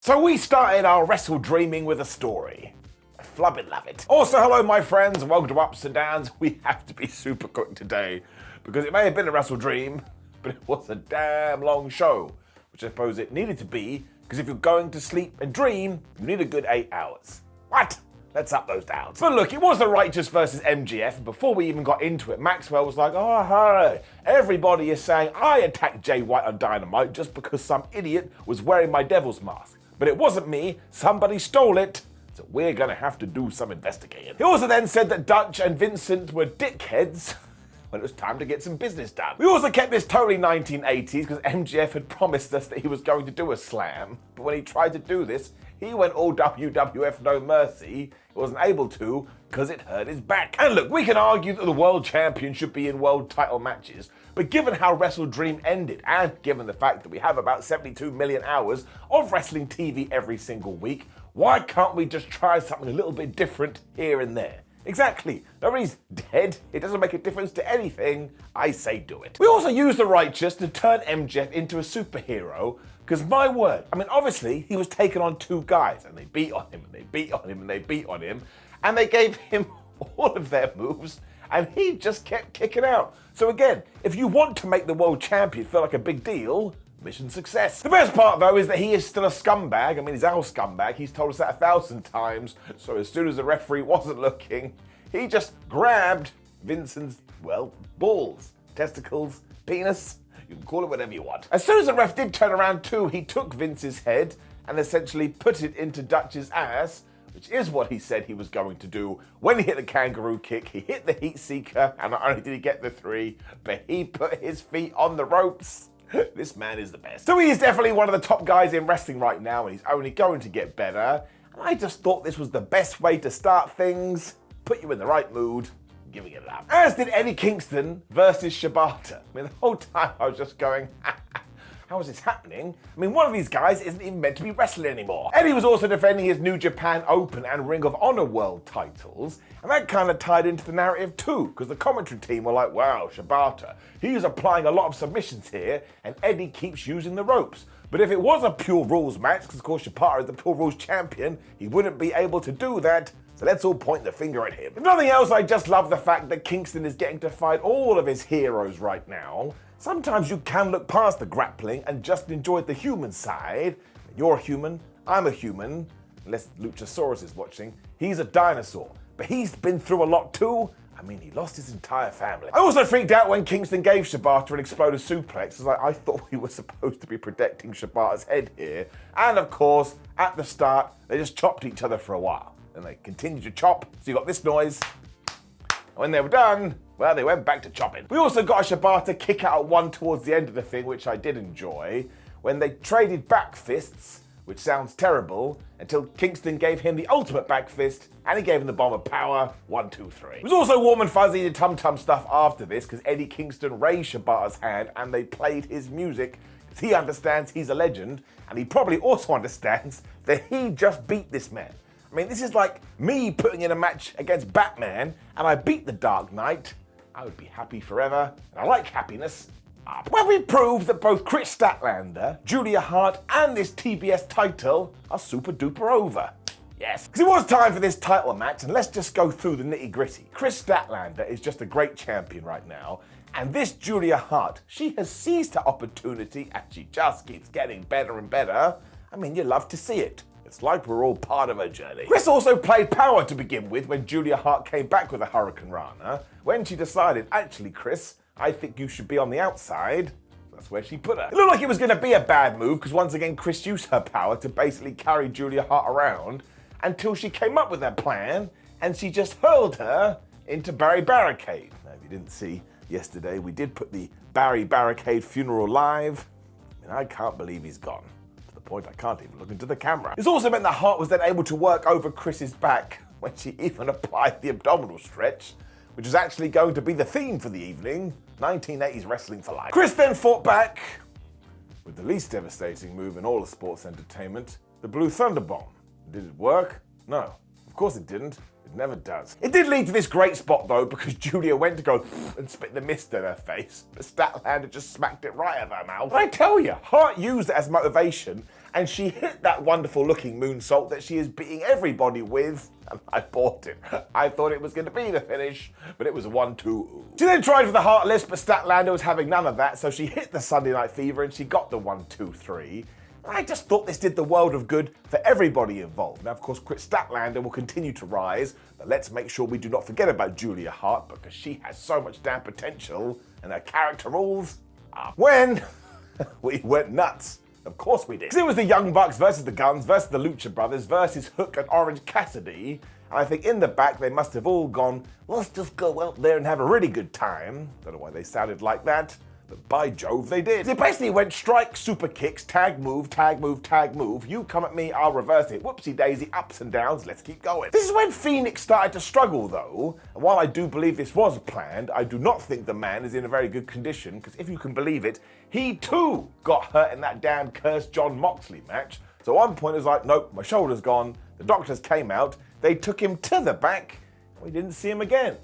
So we started our WrestleDreaming with a story. I flubbin' love it. Also, hello my friends, and welcome to Ups and Downs. We have to be super quick today, because it may have been a WrestleDream, but it was a damn long show, which I suppose it needed to be, because if you're going to sleep and dream, you need a good 8 hours. What? Let's up those downs. But look, it was the Righteous versus MGF, and before we even got into it, Maxwell was like, oh, hey, everybody is saying I attacked Jay White on Dynamite just because some idiot was wearing my devil's mask. But it wasn't me, somebody stole it, so we're gonna have to do some investigating. He also then said that Dutch and Vincent were dickheads when it was time to get some business done. We also kept this totally 1980s because MGF had promised us that he was going to do a slam, but when he tried to do this, he went all WWF No Mercy. He wasn't able to because it hurt his back. And look, we can argue that the world champion should be in world title matches, but given how WrestleDream ended, and given the fact that we have about 72 million hours of wrestling TV every single week, why can't we just try something a little bit different here and there? Exactly. Nobody's dead. It doesn't make a difference to anything. I say do it. We also used the Righteous to turn MJF into a superhero, because my word, I mean, obviously, he was taking on two guys, and they beat on him, and they beat on him, and they beat on him, and they gave him all of their moves, and he just kept kicking out. So again, if you want to make the world champion feel like a big deal, mission success. The best part, though, is that he is still a scumbag. I mean, he's our scumbag. He's told us that 1,000 times. So as soon as the referee wasn't looking, he just grabbed Vincent's, well, balls, testicles, penis. You can call it whatever you want. As soon as the ref did turn around too, he took Vince's head and essentially put it into Dutch's ass, which is what he said he was going to do. When he hit the kangaroo kick, he hit the heat seeker, and not only did he get the 3, but he put his feet on the ropes. This man is the best. So he is definitely one of the top guys in wrestling right now, and he's only going to get better. And I just thought this was the best way to start things, put you in the right mood, giving it up. As did Eddie Kingston versus Shibata. I mean, the whole time I was just going, how is this happening? I mean, one of these guys isn't even meant to be wrestling anymore. Eddie was also defending his New Japan Open and Ring of Honor world titles, and that kind of tied into the narrative too, because the commentary team were like, wow, Shibata, he's applying a lot of submissions here, and Eddie keeps using the ropes. But if it was a pure rules match, because of course Shibata is the pure rules champion, he wouldn't be able to do that, so let's all point the finger at him. If nothing else, I just love the fact that Kingston is getting to fight all of his heroes right now. Sometimes you can look past the grappling and just enjoy the human side. You're a human, I'm a human, unless Luchasaurus is watching. He's a dinosaur, but he's been through a lot too. I mean, he lost his entire family. I also freaked out when Kingston gave Shibata an exploded suplex. I thought we were supposed to be protecting Shibata's head here. And of course, at the start, they just chopped each other for a while. And they continued to chop, so you got this noise. When they were done, well, they went back to chopping. We also got a Shibata kick out at one towards the end of the thing, which I did enjoy, when they traded back fists, which sounds terrible, until Kingston gave him the ultimate back fist, and he gave him the bomb of power, 1, 2, 3. It was also warm and fuzzy and tum-tum stuff after this, because Eddie Kingston raised Shibata's hand, and they played his music, because he understands he's a legend, and he probably also understands that he just beat this man. I mean, this is like me putting in a match against Batman, and I beat the Dark Knight. I would be happy forever, and I like happiness. Well, we proved that both Kris Statlander, Julia Hart, and this TBS title are super duper over. Yes. Because it was time for this title match, and let's just go through the nitty gritty. Kris Statlander is just a great champion right now, and this Julia Hart, she has seized her opportunity, and she just keeps getting better and better. I mean, you love to see it. It's like we're all part of a journey. Kris also played power to begin with when Julia Hart came back with a Hurricane Rana. When she decided, actually, Kris, I think you should be on the outside. That's where she put her. It looked like it was going to be a bad move because once again, Kris used her power to basically carry Julia Hart around until she came up with her plan and she just hurled her into Barry Barricade. Now, if you didn't see yesterday, we did put the Barry Barricade funeral live, and I can't believe he's gone. Point, I can't even look into the camera. This also meant that Hart was then able to work over Chris's back when she even applied the abdominal stretch, which is actually going to be the theme for the evening, 1980s wrestling for life. Kris then fought back with the least devastating move in all of sports entertainment, the Blue Thunder Bomb. Did it work? No, of course it didn't. It never does. It did lead to this great spot though, because Julia went to go and spit the mist in her face, but Statlander just smacked it right out of her mouth. But I tell you, Hart used it as motivation, and she hit that wonderful looking moonsault that she is beating everybody with, and I bought it. I thought it was going to be the finish, but it was a 1-2. She then tried for the Heartless, but Statlander was having none of that, so she hit the Sunday Night Fever and she got the 1-2-3. I just thought this did the world of good for everybody involved. Now, of course, Kris Statlander will continue to rise, but let's make sure we do not forget about Julia Hart, because she has so much damn potential, and her character rules are when we went nuts. Of course we did. Because it was the Young Bucks versus the Guns versus the Lucha Brothers versus Hook and Orange Cassidy. And I think in the back they must have all gone, let's just go out there and have a really good time. Don't know why they sounded like that, but by Jove they did. It basically went strike, super kicks, tag move, tag move, tag move. You come at me, I'll reverse it. Whoopsie daisy, ups and downs, let's keep going. This is when Phoenix started to struggle though. And while I do believe this was planned, I do not think the man is in a very good condition, because if you can believe it, he too got hurt in that damn cursed John Moxley match. So at one point it was like, nope, my shoulder's gone. The doctors came out, they took him to the back, and we didn't see him again.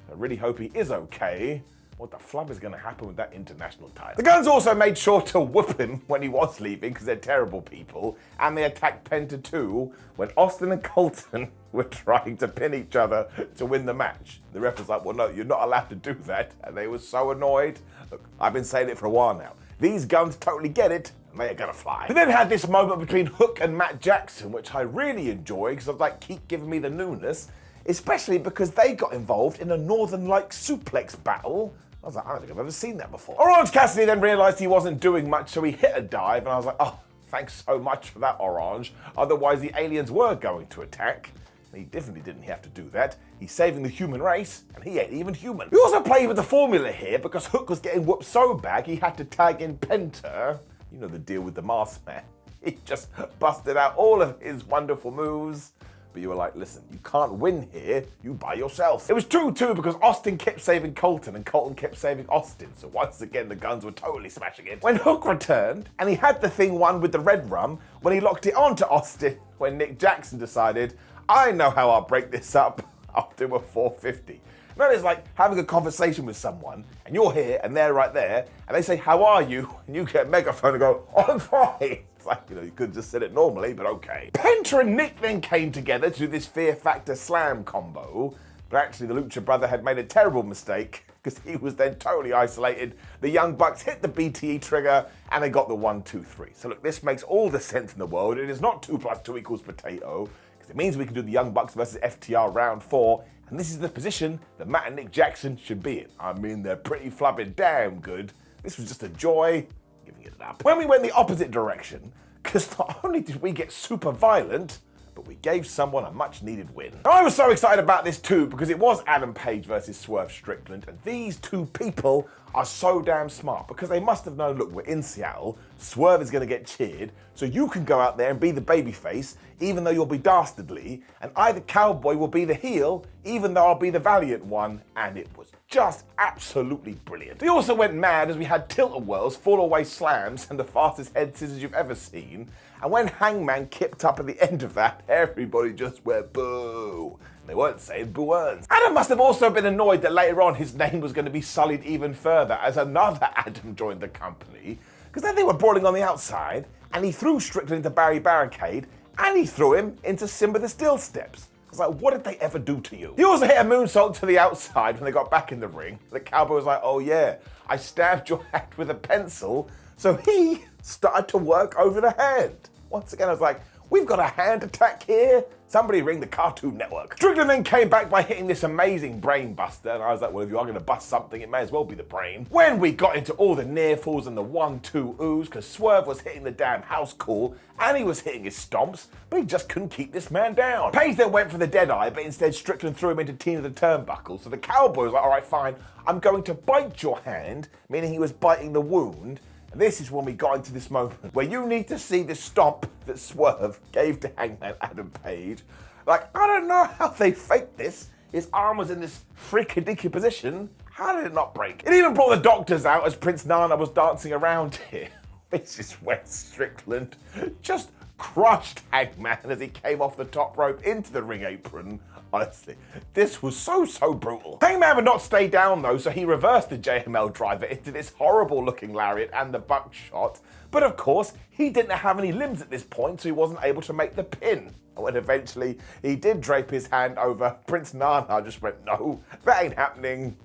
I really hope he is okay. What the flub is going to happen with that international title? The Guns also made sure to whoop him when he was leaving, because they're terrible people, and they attacked Penta too when Austin and Colton were trying to pin each other to win the match. The ref was like, well, no, you're not allowed to do that, and they were so annoyed. Look, I've been saying it for a while now. These Guns totally get it, and they are gonna fly. We then had this moment between Hook and Matt Jackson, which I really enjoyed, because I was like, keep giving me the newness, especially because they got involved in a Northern Light suplex battle. I was like, I don't think I've ever seen that before. Orange Cassidy then realized he wasn't doing much, so he hit a dive, and I was like, oh, thanks so much for that, Orange. Otherwise, the aliens were going to attack. He definitely didn't have to do that. He's saving the human race, and he ain't even human. We also played with the formula here, because Hook was getting whooped so bad, he had to tag in Penta. You know the deal with the masked man. He just busted out all of his wonderful moves. But you were like, listen, you can't win here, you by yourself. It was true too, because Austin kept saving Colton and Colton kept saving Austin. So once again, the Guns were totally smashing it. When Hook returned, and he had the thing won with the red rum, when he locked it onto Austin, when Nick Jackson decided, I know how I'll break this up, I'll do a 450. No, it's like having a conversation with someone, and you're here, and they're right there, and they say, how are you? And you get a megaphone and go, I'm fine. It's like, you know, you could have just said it normally, but okay. Penta and Nick then came together to do this Fear Factor Slam combo, but actually the Lucha Brother had made a terrible mistake, because he was then totally isolated. The Young Bucks hit the BTE trigger, and they got the 1-2-3. So look, this makes all the sense in the world. It is not 2 + 2 = potato, because it means we can do the Young Bucks versus FTR round 4, and this is the position that Matt and Nick Jackson should be in. I mean, they're pretty flubbing damn good. This was just a joy, giving it up. When we went the opposite direction, because not only did we get super violent, but we gave someone a much needed win. Now, I was so excited about this too, because it was Adam Page versus Swerve Strickland, and these two people are so damn smart, because they must have known, look, we're in Seattle, Swerve is going to get cheered, so you can go out there and be the babyface, even though you'll be dastardly, and either Cowboy will be the heel, even though I'll be the valiant one, and it was just absolutely brilliant. They also went mad as we had tilt-a-whirls, fall-away slams, and the fastest head scissors you've ever seen, and when Hangman kicked up at the end of that, everybody just went boo. They weren't saying boo-earns. Adam must have also been annoyed that later on his name was going to be sullied even further as another Adam joined the company, because then they were brawling on the outside, and he threw Strickland into Barry Barricade, and he threw him into Simba the Steel Steps. I was like, what did they ever do to you? He also hit a moonsault to the outside when they got back in the ring. The Cowboy was like, oh yeah, I stabbed your head with a pencil, so he started to work over the hand. Once again, I was like, we've got a hand attack here. Somebody ring the Cartoon Network. Strickland then came back by hitting this amazing brain buster, and I was like, well, if you are going to bust something, it may as well be the brain. When we got into all the near falls and the 1-2-oohs, because Swerve was hitting the damn house call, and he was hitting his stomps, but he just couldn't keep this man down. Page then went for the Deadeye, but instead Strickland threw him into Tina the Turnbuckle, so the Cowboy was like, all right, fine, I'm going to bite your hand, meaning he was biting the wound. And this is when we got into this moment where you need to see the stomp that Swerve gave to Hangman Adam Page. Like, I don't know how they faked this. His arm was in this freakadicky position. How did it not break? It even brought the doctors out as Prince Nana was dancing around here. This is where Strickland just crushed Hangman as he came off the top rope into the ring apron. Honestly, this was so brutal. Hangman would not stay down though, so he reversed the JML driver into this horrible looking lariat and the buckshot. But of course, he didn't have any limbs at this point, so he wasn't able to make the pin. When eventually he did drape his hand over, Prince Nana just went, no, that ain't happening.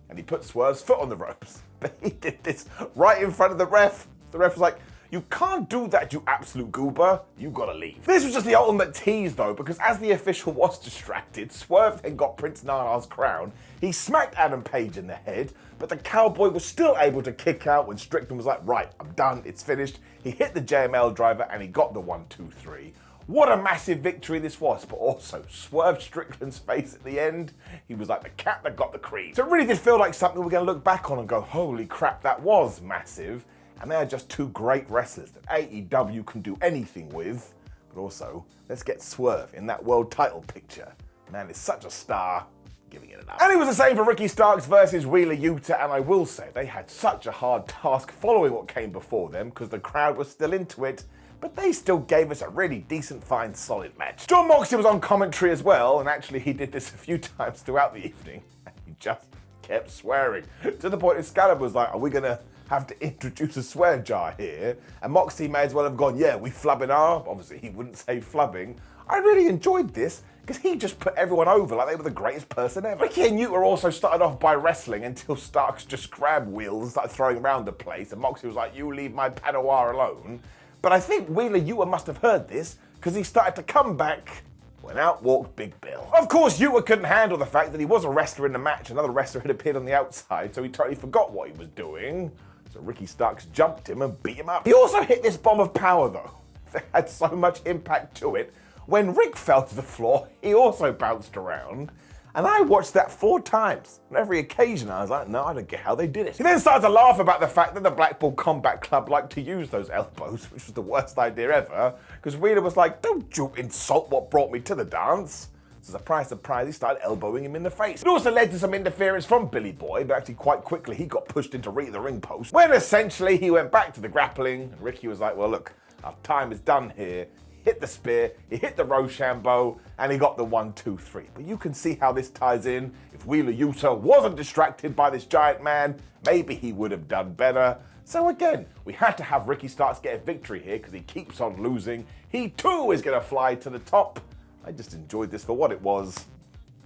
And he put Swerve's foot on the ropes. But he did this right in front of the ref. The ref was like, you can't do that, you absolute goober. You gotta leave. This was just the ultimate tease though, because as the official was distracted, Swerve then got Prince Nana's crown. He smacked Adam Page in the head, but the cowboy was still able to kick out when Strickland was like, right, I'm done, it's finished. He hit the JML driver and he got the 1-2-3. What a massive victory this was, but also Swerve Strickland's face at the end, he was like the cat that got the cream. So it really did feel like something we're gonna look back on and go, holy crap, that was massive. And they are just two great wrestlers that AEW can do anything with. But also, let's get Swerve in that world title picture. Man is such a star, giving it enough. And it was the same for Ricky Starks versus Wheeler Yuta, and I will say, they had such a hard task following what came before them because the crowd was still into it, but they still gave us a really decent, fine, solid match. Jon Moxley was on commentary as well, and actually he did this a few times throughout the evening, and he just kept swearing. To the point Excalibur was like, are we gonna have to introduce a swear jar here? And Moxley may as well have gone, yeah, we flubbing are. Obviously, he wouldn't say flubbing. I really enjoyed this because he just put everyone over like they were the greatest person ever. Ricky and Yuta also started off by wrestling until Starks just grabbed wheels and started throwing around the place. And Moxley was like, you leave my Padawan alone. But I think Wheeler Yuta must have heard this because he started to come back when out walked Big Bill. Of course, Yuta couldn't handle the fact that he was a wrestler in the match. Another wrestler had appeared on the outside, so he totally forgot what he was doing. So Ricky Starks jumped him and beat him up. He also hit this bomb of power though. It had so much impact to it. When Rick fell to the floor, he also bounced around. And I watched that 4 times. On every occasion I was like, no, I don't get how they did it. He then started to laugh about the fact that the Blackpool Combat Club liked to use those elbows, which was the worst idea ever, because Wheeler was like, don't you insult what brought me to the dance. So surprise, surprise, he started elbowing him in the face. It also led to some interference from Billy Boy, but actually quite quickly he got pushed into the ring post, when essentially he went back to the grappling, and Ricky was like, well look, our time is done here. He hit the spear, he hit the Rochambeau, and he got the 1-2-3. But you can see how this ties in. If Wheeler Yuta wasn't distracted by this giant man, maybe he would have done better. So again, we had to have Ricky Starks get a victory here because he keeps on losing. He too is going to fly to the top. I just enjoyed this for what it was,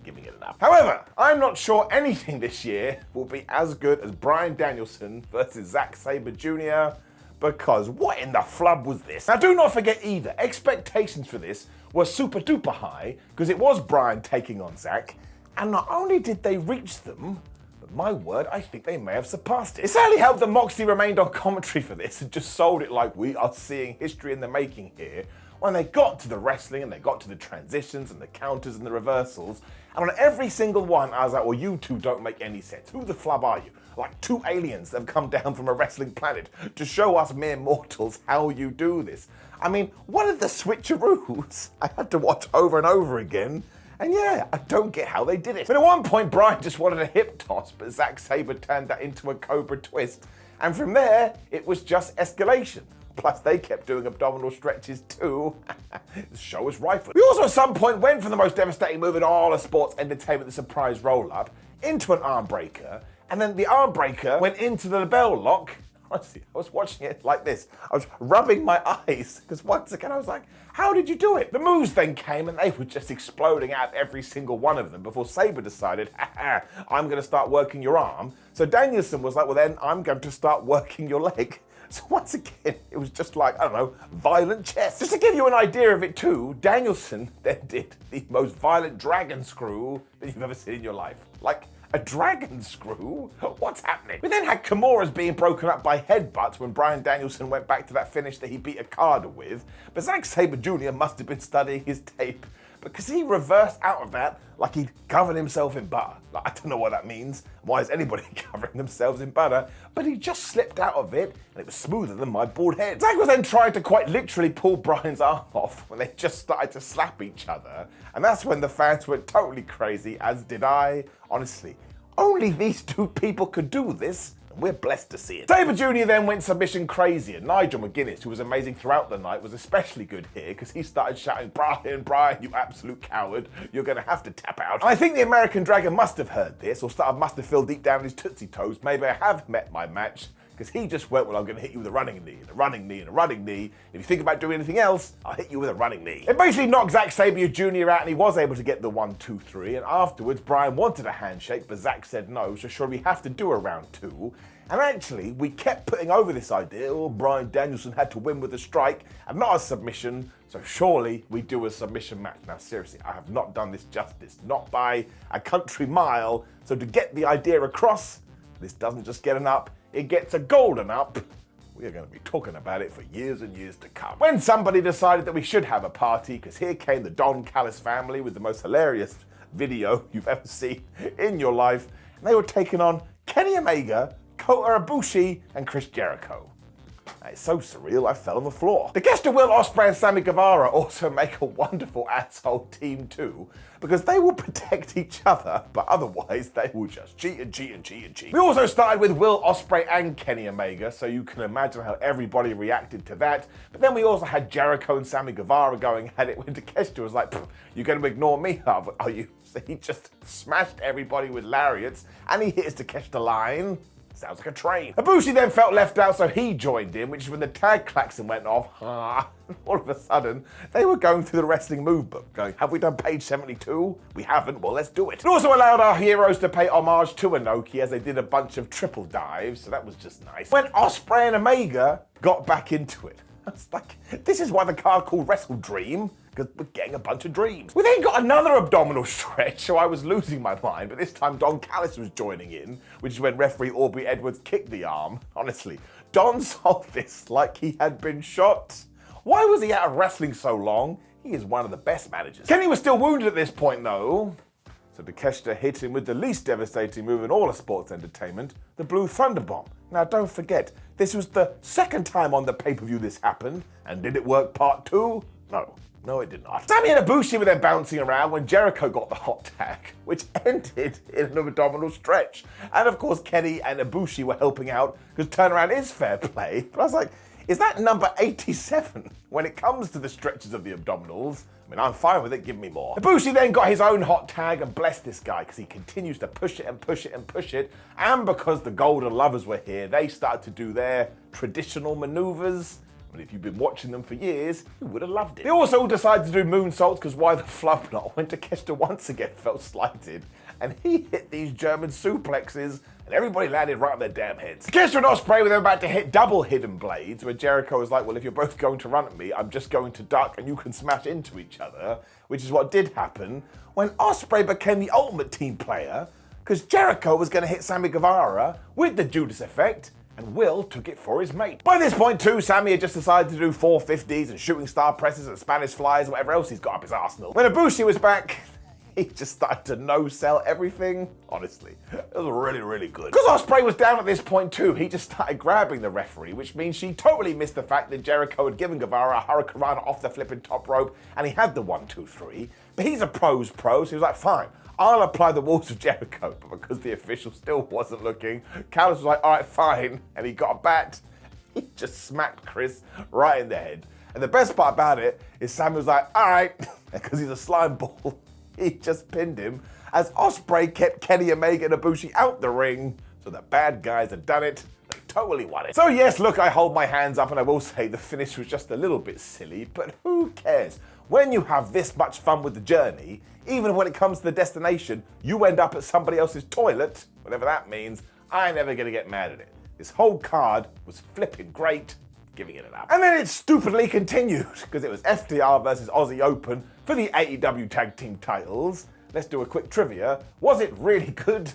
giving it enough. However, I'm not sure anything this year will be as good as Bryan Danielson versus Zack Sabre Jr., because what in the flub was this? Now do not forget either, expectations for this were super duper high, because it was Bryan taking on Zack, and not only did they reach them, but my word, I think they may have surpassed it. It certainly helped that Moxley remained on commentary for this and just sold it like we are seeing history in the making here. When they got to the wrestling and they got to the transitions and the counters and the reversals, and on every single one, I was like, well, you two don't make any sense. Who the flub are you? Like 2 aliens that have come down from a wrestling planet to show us mere mortals how you do this. I mean, what are the switcheroos? I had to watch over and over again. And yeah, I don't get how they did it. But at one point, Bryan just wanted a hip toss, but Zack Sabre turned that into a Cobra twist. And from there, it was just escalation. Plus, they kept doing abdominal stretches too. The show was rife. We also at some point went for the most devastating move in all of sports entertainment, the surprise roll-up, into an arm breaker. And then the arm breaker went into the bell lock. Honestly, I was watching it like this. I was rubbing my eyes, because once again I was like, how did you do it? The moves then came and they were just exploding out every single one of them before Sabre decided, I'm going to start working your arm. So Danielson was like, well then I'm going to start working your leg. So once again, it was just like, I don't know, violent chess. Just to give you an idea of it too, Danielson then did the most violent dragon screw that you've ever seen in your life. Like, a dragon screw? What's happening? We then had Kimura's being broken up by headbutts when Bryan Danielson went back to that finish that he beat Okada with. But Zack Sabre Jr. must have been studying his tape, because he reversed out of that like he'd covered himself in butter. Like, I don't know what that means. Why is anybody covering themselves in butter? But he just slipped out of it, and it was smoother than my bald head. Zack was then trying to quite literally pull Bryan's arm off when they just started to slap each other. And that's when the fans went totally crazy, as did I. Honestly, only these 2 people could do this. And we're blessed to see it. Sabre Jr. then went submission crazy, and Nigel McGuinness, who was amazing throughout the night, was especially good here because he started shouting, Bryan, you absolute coward, you're going to have to tap out. And I think the American Dragon must have heard this, or must have felt deep down in his Tootsie Toes, maybe I have met my match, because he just went, well, I'm going to hit you with a running knee, and a running knee, and a running knee. If you think about doing anything else, I'll hit you with a running knee. It basically knocked Zack Sabre Jr. out, and he was able to get the 1, 2, 3. And afterwards, Bryan wanted a handshake, but Zack said no, so sure, we have to do a round 2. And actually, we kept putting over this idea, Bryan Danielson had to win with a strike, and not a submission, so surely we do a submission match. Now, seriously, I have not done this justice, not by a country mile. So to get the idea across, this doesn't just get an up, it gets a golden up. We are going to be talking about it for years and years to come. When somebody decided that we should have a party, because here came the Don Callis family with the most hilarious video you've ever seen in your life, and they were taking on Kenny Omega, Kota Abushi, and Chris Jericho. It's so surreal, I fell on the floor. The guest of Will Ospreay and Sammy Guevara also make a wonderful asshole team too, because they will protect each other, but otherwise they will just cheat and cheat and cheat and cheat. We also started with Will Ospreay and Kenny Omega, so you can imagine how everybody reacted to that. But then we also had Jericho and Sammy Guevara going at it when Takeshita was like, you're going to ignore me, are you? So he just smashed everybody with lariats, and he hit his Takeshita line. Sounds like a train. Abushi then felt left out, so he joined in, which is when the tag klaxon went off. All of a sudden, they were going through the wrestling move book, going, have we done page 72? We haven't, well, let's do it. It also allowed our heroes to pay homage to Inoki as they did a bunch of triple dives, so that was just nice. When Ospreay and Omega got back into it, I was like, this is why the card called WrestleDream, because we're getting a bunch of dreams. We then got another abdominal stretch, so I was losing my mind, but this time Don Callis was joining in, which is when referee Aubrey Edwards kicked the arm. Honestly, Don sold this like he had been shot. Why was he out of wrestling so long? He is one of the best managers. Kenny was still wounded at this point though, so Takeshita hit him with the least devastating move in all of sports entertainment, the Blue Thunder Bomb. Now don't forget, this was the second time on the pay-per-view this happened, and did it work part 2? No, it did not. Sammy and Abushi were then bouncing around when Jericho got the hot tag, which ended in an abdominal stretch. And of course, Kenny and Abushi were helping out because turnaround is fair play. But I was like, is that number 87 when it comes to the stretches of the abdominals? I mean, I'm fine with it, give me more. Abushi then got his own hot tag, and bless this guy because he continues to push it and push it and push it. And because the Golden Lovers were here, they started to do their traditional maneuvers. But if you've been watching them for years, you would have loved it. They also decided to do moonsaults because why the flub not when Takeshita once again felt slighted and he hit these German suplexes and everybody landed right on their damn heads. Takeshita and Ospreay were then about to hit double hidden blades where Jericho was like, well, if you're both going to run at me, I'm just going to duck and you can smash into each other, which is what did happen when Ospreay became the ultimate team player because Jericho was going to hit Sammy Guevara with the Judas effect, and Will took it for his mate. By this point too, Sammy had just decided to do 450s and shooting star presses and Spanish flies and whatever else he's got up his arsenal. When Abushi was back, he just started to no-sell everything. Honestly, it was really, really good. Because Ospreay was down at this point too, he just started grabbing the referee, which means she totally missed the fact that Jericho had given Guevara a hurricanrana off the flipping top rope and he had the 1, 2, 3. But he's a pro's pro, so he was like, fine, I'll apply the walls of Jericho. But because the official still wasn't looking, Callis was like, all right, fine. And he got a bat. He just smacked Chris right in the head. And the best part about it is Sam was like, all right, because he's a slime ball. He just pinned him as Ospreay kept Kenny Omega and Abushi out the ring. So the bad guys had done it. They totally won it. So yes, look, I hold my hands up and I will say the finish was just a little bit silly, but who cares? When you have this much fun with the journey, even when it comes to the destination, you end up at somebody else's toilet, whatever that means, I ain't never gonna get mad at it. This whole card was flipping great, giving it an up. And then it stupidly continued, because it was FTR versus Aussie Open for the AEW Tag Team Titles. Let's do a quick trivia. Was it really good?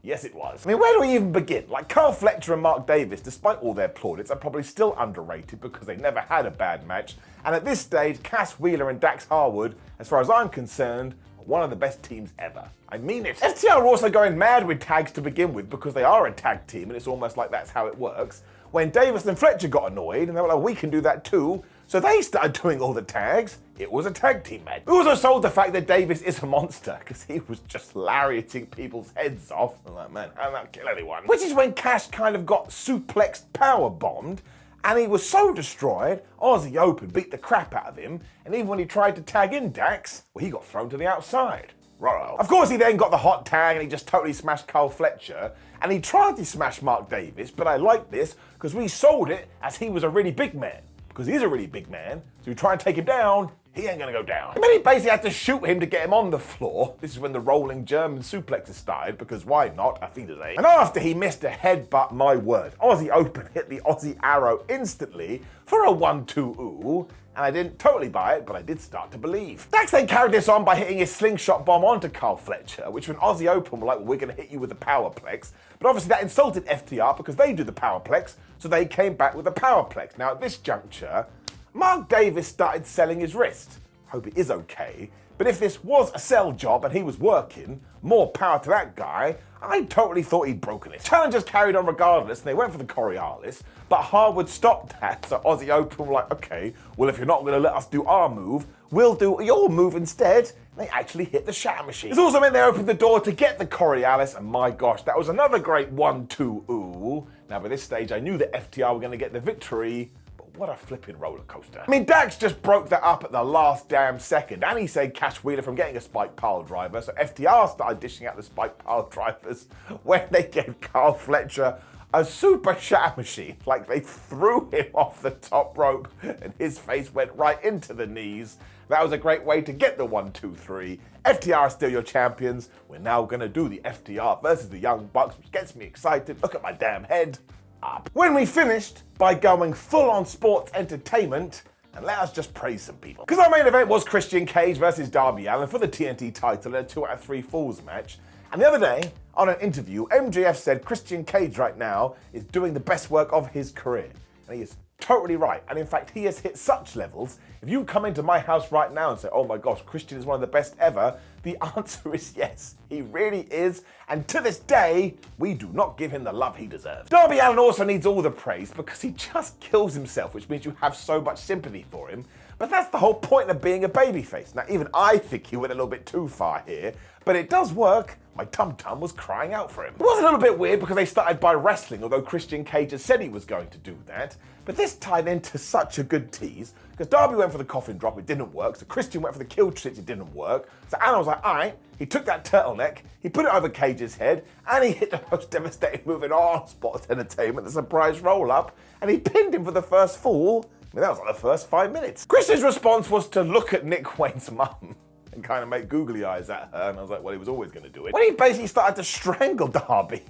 Yes, it was. I mean, where do we even begin? Like, Carl Fletcher and Mark Davis, despite all their plaudits, are probably still underrated because they never had a bad match. And at this stage, Cass Wheeler and Dax Harwood, as far as I'm concerned, are one of the best teams ever. I mean it. FTR are also going mad with tags to begin with because they are a tag team and it's almost like that's how it works. When Davis and Fletcher got annoyed and they were like, we can do that too. So they started doing all the tags. It was a tag team match. We also sold the fact that Davis is a monster because he was just lariating people's heads off. I'm like, man, how did that kill anyone? Which is when Cash kind of got suplexed, power bombed, and he was so destroyed, Aussie Open beat the crap out of him, and even when he tried to tag in Dax, well, he got thrown to the outside. Righto. Of course, he then got the hot tag and he just totally smashed Carl Fletcher, and he tried to smash Mark Davis, but I like this because we sold it as he was a really big man. Because he's a really big man, so we try and take him down, he ain't gonna go down. I mean, he basically had to shoot him to get him on the floor. This is when the rolling German suplexes started, because why not? I think today. And after he missed a headbutt, my word, Aussie Open hit the Aussie Arrow instantly for a 1-2 ooh, and I didn't totally buy it, but I did start to believe. Dax then carried this on by hitting his slingshot bomb onto Carl Fletcher, which when Aussie Open were like, well, we're gonna hit you with the powerplex, but obviously that insulted FTR because they do the powerplex, so they came back with the powerplex. Now at this juncture, Mark Davis started selling his wrist. Hope it is okay. But if this was a sell job and he was working, more power to that guy, I totally thought he'd broken it. Challengers carried on regardless, and they went for the Coriolis, but Harwood stopped that, so Aussie Open were like, okay, well if you're not gonna let us do our move, we'll do your move instead. They actually hit the Shatter Machine. This also meant they opened the door to get the Coriolis, and my gosh, that was another great 1-2 ooh. Now by this stage, I knew that FTR were gonna get the victory, what a flipping roller coaster. I mean, Dax just broke that up at the last damn second, and he saved Cash Wheeler from getting a spike pile driver, so FTR started dishing out the spike pile drivers when they gave Carl Fletcher a super shatter machine. Like, they threw him off the top rope, and his face went right into the knees. That was a great way to get the 1-2-3. FTR are still your champions. We're now gonna do the FTR versus the Young Bucks, which gets me excited. Look at my damn head. Up. When we finished by going full on sports entertainment, and let us just praise some people. Because our main event was Christian Cage versus Darby Allin for the TNT title in a 2 out of 3 falls match. And the other day, on an interview, MJF said Christian Cage right now is doing the best work of his career. And he is totally right. And in fact, he has hit such levels. If you come into my house right now and say, oh my gosh, Christian is one of the best ever, the answer is yes, he really is. And to this day, we do not give him the love he deserves. Darby Allin also needs all the praise because he just kills himself, which means you have so much sympathy for him. But that's the whole point of being a babyface. Now, even I think he went a little bit too far here, but it does work. My tum-tum was crying out for him. It was a little bit weird because they started by wrestling, although Christian Cage has said he was going to do that. But this tied into such a good tease, because Darby went for the coffin drop, it didn't work. So Christian went for the kill switch, it didn't work. So Alan was like, all right, he took that turtleneck, he put it over Cage's head, and he hit the most devastating move in all sports entertainment, the surprise roll-up, and he pinned him for the first fall. I mean, that was like the first 5 minutes. Christian's response was to look at Nick Wayne's mum and kind of make googly eyes at her, and I was like, well, he was always going to do it. When he basically started to strangle Darby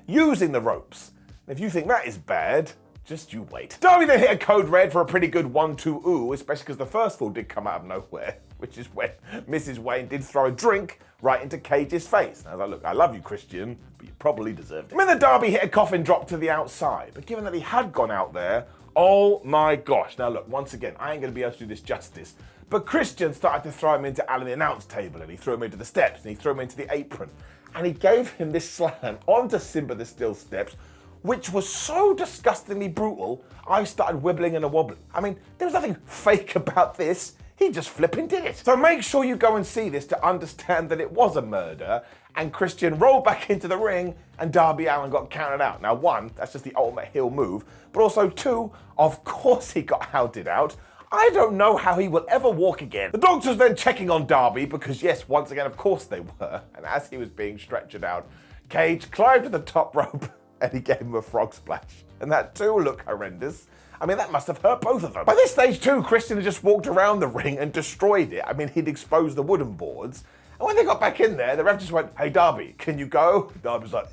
using the ropes. And if you think that is bad, just you wait. Darby then hit a code red for a pretty good 1-2 ooh, especially because the first fall did come out of nowhere, which is when Mrs. Wayne did throw a drink right into Cage's face. And I was like, look, I love you, Christian, but you probably deserved it. I mean, the Darby hit a coffin drop to the outside, but given that he had gone out there, oh my gosh. Now look, once again, I ain't gonna be able to do this justice, but Christian started to throw him into Alan the announce table, and he threw him into the steps, and he threw him into the apron, and he gave him this slam onto Simba the Steel Steps, which was so disgustingly brutal, I started wibbling and a wobbling. I mean, there was nothing fake about this. He just flipping did it. So make sure you go and see this to understand that it was a murder, and Christian rolled back into the ring, and Darby Allin got counted out. Now, 1, that's just the ultimate heel move, but also 2, of course he got hounded out. I don't know how he will ever walk again. The doctors then checking on Darby because yes, once again, of course they were. And as he was being stretchered out, Cage climbed to the top rope and he gave him a frog splash. And that too looked horrendous. I mean, that must have hurt both of them. By this stage too, Christian had just walked around the ring and destroyed it. I mean, he'd exposed the wooden boards. And when they got back in there, the ref just went, hey Darby, can you go? Darby was like,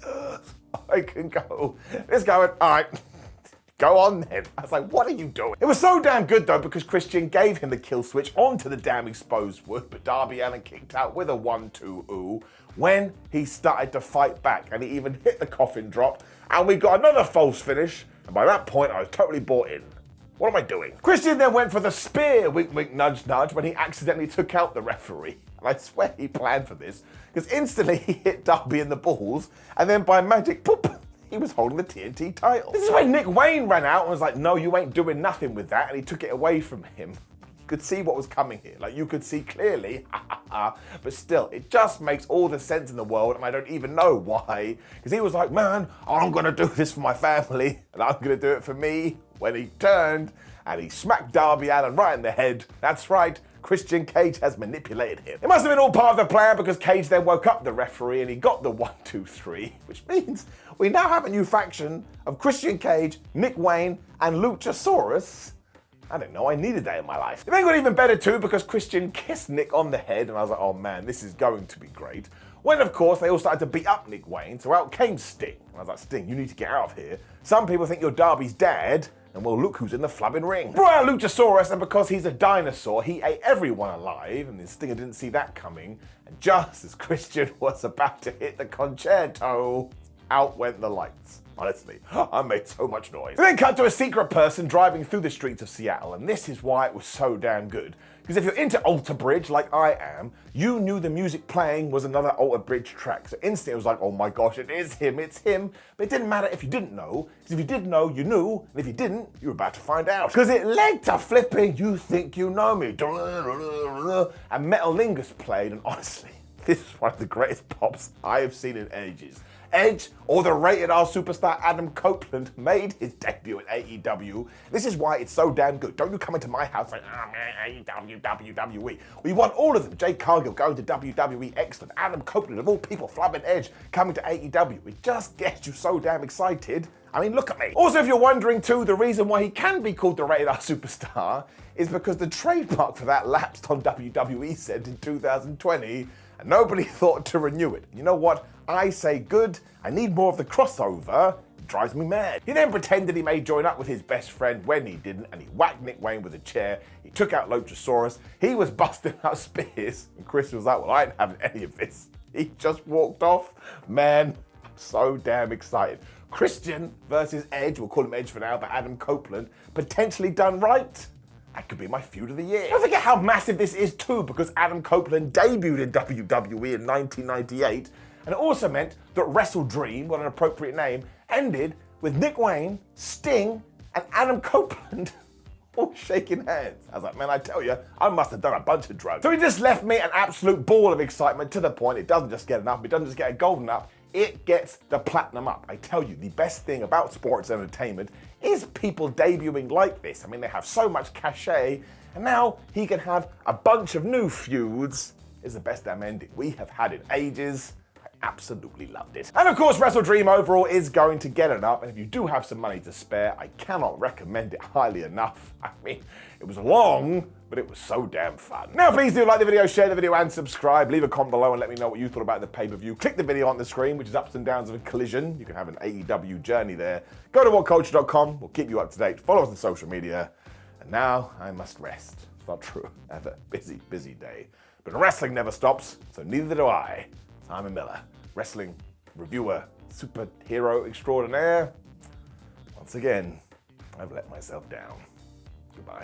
I can go. This guy went, all right. Go on then. I was like, what are you doing? It was so damn good though because Christian gave him the kill switch onto the damn exposed wood, but Darby Allin kicked out with a 1-2 ooh when he started to fight back, and he even hit the coffin drop, and we got another false finish, and by that point I was totally bought in. What am I doing? Christian then went for the spear, wink wink nudge nudge, when he accidentally took out the referee. And I swear he planned for this, because instantly he hit Darby in the balls, and then by magic, poop, he was holding the TNT title. This is when Nick Wayne ran out and was like, no, you ain't doing nothing with that, and he took it away from him. You could see what was coming here. Like, you could see clearly, but still, it just makes all the sense in the world, and I don't even know why. Because he was like, man, I'm gonna do this for my family, and I'm gonna do it for me. When he turned, and he smacked Darby Allin right in the head. That's right, Christian Cage has manipulated him. It must have been all part of the plan, because Cage then woke up the referee and he got the 1, 2, 3, which means we now have a new faction of Christian Cage, Nick Wayne, and Luchasaurus. I didn't know I needed that in my life. It got even better too, because Christian kissed Nick on the head, and I was like, oh man, this is going to be great. When, of course, they all started to beat up Nick Wayne, so out came Sting. And I was like, Sting, you need to get out of here. Some people think you're Darby's dad, and well, look who's in the flubbing ring. Brought out Luchasaurus, and because he's a dinosaur, he ate everyone alive, and then Stinger didn't see that coming. And just as Christian was about to hit the concerto, out went the lights. Honestly, I made so much noise. We then cut to a secret person driving through the streets of Seattle, and this is why it was so damn good. Because if you're into Alter Bridge like I am, you knew the music playing was another Alter Bridge track. So instantly it was like, oh my gosh, it is him, it's him. But it didn't matter if you didn't know, because if you did know, you knew, and if you didn't, you were about to find out. Because it led to flipping You Think You Know Me. And Metal Lingus played, and honestly, this is one of the greatest pops I have seen in ages. Edge, or the rated R superstar Adam Copeland, made his debut at AEW. This is why it's so damn good. Don't you come into my house like, oh man, AEW, WWE. We want all of them. Jay Cargill going to WWE, excellent. Adam Copeland, of all people, flubbing Edge, coming to AEW. It just gets you so damn excited. I mean, look at me. Also, if you're wondering too, the reason why he can be called the rated R superstar is because the trademark for that lapsed on WWE said in 2020, and nobody thought to renew it. You know what? I say good. I need more of the crossover. It drives me mad. He then pretended he may join up with his best friend when he didn't, and he whacked Nick Wayne with a chair. He took out Luchasaurus. He was busting out spears, and Chris was like, well, I ain't having any of this. He just walked off. Man, I'm so damn excited. Christian versus Edge, we'll call him Edge for now, but Adam Copeland, potentially done right. That could be my feud of the year. Don't forget how massive this is too, because Adam Copeland debuted in WWE in 1998, and it also meant that WrestleDream, what an appropriate name, ended with Nick Wayne, Sting, and Adam Copeland all shaking hands. I was like, man, I tell you, I must have done a bunch of drugs. So he just left me an absolute ball of excitement, to the point it doesn't just get an up, it doesn't just get a golden up, it gets the platinum up. I tell you, the best thing about sports entertainment is people debuting like this. I mean, they have so much cachet, and now he can have a bunch of new feuds. It's the best damn ending we have had in ages. I absolutely loved it. And of course, WrestleDream overall is going to get it up, and if you do have some money to spare, I cannot recommend it highly enough. I mean, it was long, but it was so damn fun. Now, please do like the video, share the video, and subscribe. Leave a comment below and let me know what you thought about the pay-per-view. Click the video on the screen, which is ups and downs of a collision. You can have an AEW journey there. Go to whatculture.com. We'll keep you up to date. Follow us on social media. And now I must rest. It's not true. I have a busy, busy day. But wrestling never stops, so neither do I. Simon Miller, wrestling reviewer, superhero extraordinaire. Once again, I've let myself down. Goodbye.